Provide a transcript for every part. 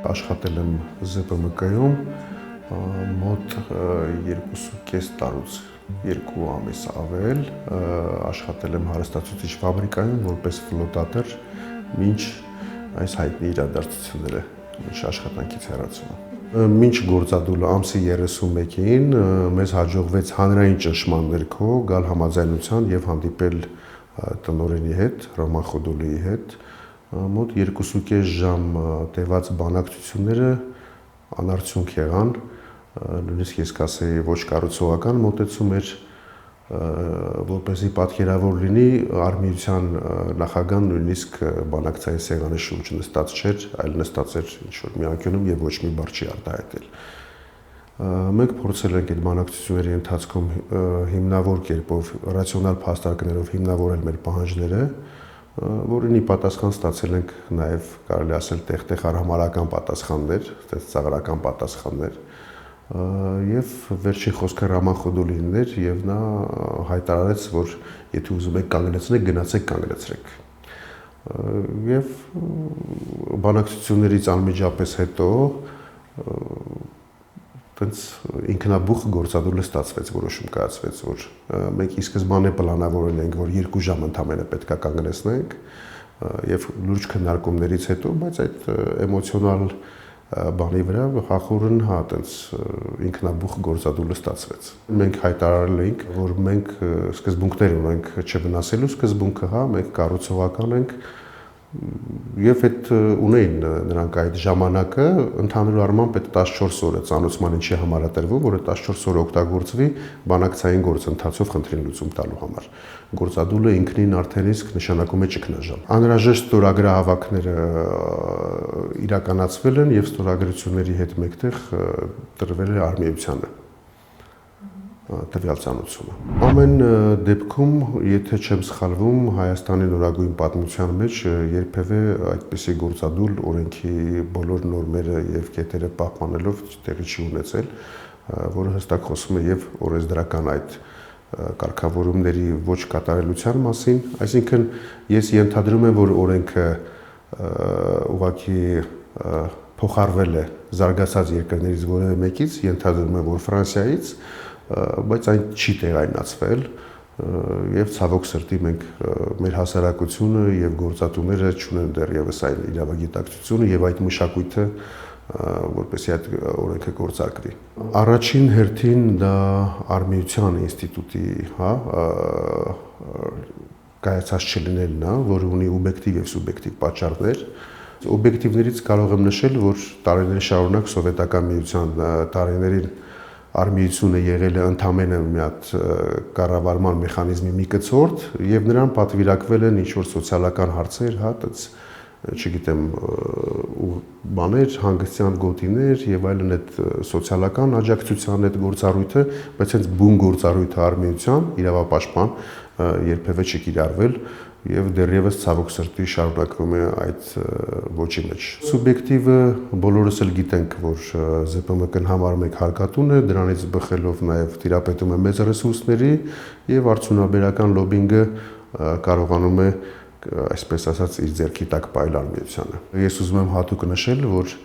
Աշխատել եմ ԶՊՄԿ-ում մոտ 2.5 տարուց 2 ամիս ավել, աշխատել եմ հարստացուցիչ ֆաբրիկայում որպես ֆլոտատեր, մինչ այս հայտնի իրադարձությունները, մինչ աշխատանքից հեռացումը։ Մինչ գործադուլը ամսի 31-ին մեզ հաջողվեց հանրային ճնշման ներքո գալ համաձայնության եւ հանդիպել տնօրենի հետ, Ռոման Խոդոլիի հետ, մոտ 2.5 ժամ տևած բանակցությունները անարդյունք եղան, նույնիսկ ես կասեի ոչ կառուցողական մոտեցում էր, որպեսզի պատկերավոր լինի, Արմիության նախագահան նույնիսկ բանակցային սեղանի շուրջ նստած չէր, այլ նստած էր ինչ-որ մի անկյունում եւ ոչ մի բառ չի արտահայտել։ Մենք փորձել ենք այդ բանակցությունների ընթացքում հիմնավոր կերպով, ռացիոնալ փաստարկներով հիմնավորել մեր պահանջները, որին ի պատասխան ստացել ենք նաև կարելի ասել տեղ-տեղ արհամարհական պատասխաններ, ծաղրական պատասխաններ, եւ վերջին խոսքը Ռոման Խոդոլիին էր եւ նա հայտարարեց, որ եթե ուզում եք կանգնեցնեք, գնացեք կանգնեցրեք։ Եվ բանակցություններից անմիջապես հետո տենց ինքնաբուխ գործադուլը ստացվեց, որոշում կայացվեց, որ մենք ի սկզբանե պլանավորել ենք, որ 2 ժամ ընդամենը պետք է կանգնեցնենք եւ լուրջ քննարկումներից հետո, բայց այդ էմոցիոնալ բանի վրա հախորն տենց ինքնաբուխ գործադուլը ստացվեց։ Մենք հայտարարել էինք, որ մենք սկզբունքներ ունենք չվնասելու սկզբունքը, մենք կառուցողական ենք եւ այդ ունեին նրանք այդ ժամանակը ընդհանուր առմամբ այդ 14 օրը ծանոթմանին չի համարատրվում, որ այդ 14 օրը օգտագործվի բանակցային գործընթացով խնդրին լուծում տալու համար։ Գործադուլը ինքնին արդեն իսկ նշանակում է ճգնաժամ։ Անհրաժեշտ ստորագրահավաքները իրականացվել են եւ ստորագրությունների հետ մեկտեղ տրվել է Արմիությանը տվյալ ծանոթությունը։ Ամեն դեպքում, եթե չեմ սխալվում, Հայաստանի նորագույն պատմության մեջ երբևէ այդպիսի գործադուլ օրենքի բոլոր նորմերը եւ կետերը պահպանելով տեղի չի ունեցել, որը հստակ խոսում է եւ օրենսդրական այդ կարգավորումների ոչ կատարելության մասին, այսինքն ես ենթադրում եմ, որ օրենքը ուղղակի փոխարվել է զարգացած երկրներից որևէ մեկից, ենթադրում եմ, որ Ֆրանսիայից, բայց այն չի տեղայնացվել եւ ցավոք սրտի մենք մեր հասարակությունը եւ գործատուները չունեն դեռևս այն իրավագիտակցությունը եւ այդ մշակույթը, որպեսզի այդ օրենքը գործարկվի։ Առաջին հերթին դա Արմիության ինստիտուտի, կայացած չլինելն է, որը ունի օբյեկտիվ եւ սուբյեկտիվ պատճառներ։ Օբյեկտիվներից կարող եմ նշել, որ տարիներ շարունակ սովետական միության տարիներին Արմիությունը եղել է ընդամենը մի հատ կառավարման մեխանիզմի մի կցորդ եւ նրան պատվիրակվել են ինչ-որ սոցիալական հարցեր, չգիտեմ, բաներ, հանգստյան գոտիներ եւ այլն այդ սոցիալական աջակցության այդ գործառույթը, բայց հենց բուն գործառույթը Արմիության իրավապաշտպան երբևէ չկիրառվել եւ դեռևս ցավոք սրտի շարունակվում է այդ ոճի մեջ։ Սուբյեկտիվը բոլորս էլ գիտենք, որ ԶՊՄԿ-ն համարում է հարկատուն է, դրանից բխելով նաեւ տիրապետում է մեծ ռեսուրսների եւ արդյունաբերական լոբինգը կարողանում է, այսպես ասած, իր ձեռքի տակ պահել Արմիությանը։ Ես ուզում եմ հատուկ նշել, որ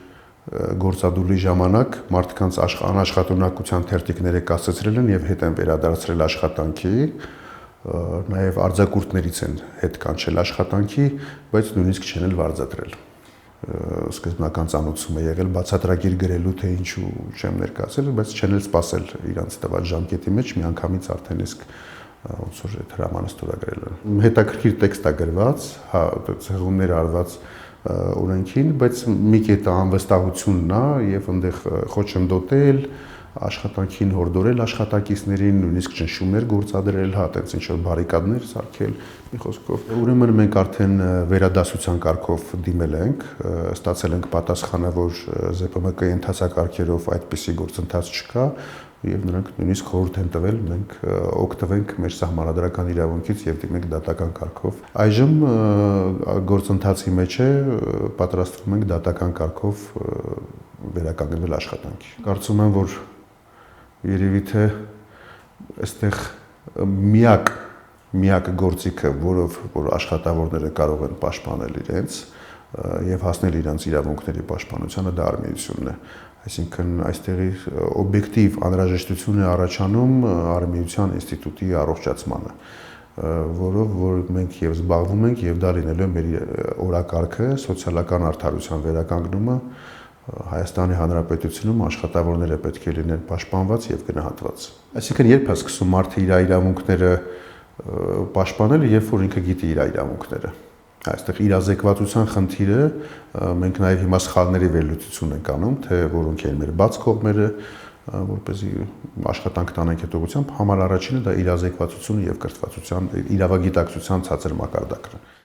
գործադուլի ժամանակ մարդկանց անաշխատունակության թերթիկները կասեցրել են եւ հետ են վերադարձրել աշխատանքի, նաև արձակուրդներից են հետ կանչել աշխատանքի, բայց նույնիսկ չեն էլ վարձատրել։ Սկզբնական ծանոթում է եղել բացատրագիր գրելու, թե ինչու չեմ ներկայացել, բայց չեն էլ սպասել իրանց տված ժամկետի մեջ, միանգամից արդեն իսկ ոնց որ այդ հրամանը ստորագրել են։ Հետաքրքիր տեքստ է գրված, ցեղումներ արված օրենքին, բայց մի կետը անվստահությունն է եւ այնտեղ խոչընդոտել, աշխատանքին հորդորել աշխատակիցներին, նույնիսկ ճնշումներ գործադրել, տենց ինչ-որ բարիկադներ սարքել, մի խոսքով։ Ուրեմն մենք արդեն վերադասության կարգով դիմել ենք, ստացել ենք պատասխանը, որ ԶՊՄԿ-ի ընթացակարգերով այդպիսի գործընթաց չկա, եւ նրանք նույնիսկ խորհուրդ են տվել մենք օգտվենք մեր սահմանադրական իրավունքից եւ դիմենք դատական կարգով։ Այժմ գործընթացի մեջ է, պատրաստվում ենք դատական կարգով վերականգնվել աշխատանքի։ Կարծում եմ, որ երևի թե այստեղ միակ գործիքը, որով որ աշխատավորները կարող են պաշտպանել իրենց, եւ հասնել իրենց իրավունքների պաշտպանությանը, դա արմիությունն է։ Այսինքն այստեղի օբյեկտիվ անհրաժեշտություն է առաջանում արմիության ինստիտուտի առողջացմանը, որով որ մենք եւ զբաղվում ենք եւ դա լինելու է մեր օրակարգը, սոցիալական արդարության վերականգնումը Հայաստանի Հանրապետությունում աշխատավորները պետք է լինեն պաշտպանված եւ գնահատված։ Այսինքն երբ է սկսում մարդը իր իրավունքները պաշտպանել, երբ որ ինքը գիտի իր իրավունքները։ Այստեղ իրազեկվածության խնդիրը մենք նաև հիմա սխալների վերլուծություն ենք անում, թե որոնք են մեր բաց կողմերը, որպեսզի աշխատանք տանենք այդ ուղղությամբ, համար առաջինը դա իրազեկվածությունը եւ կրթվածության, իրավագիտակցության ցածր մակարդակն է։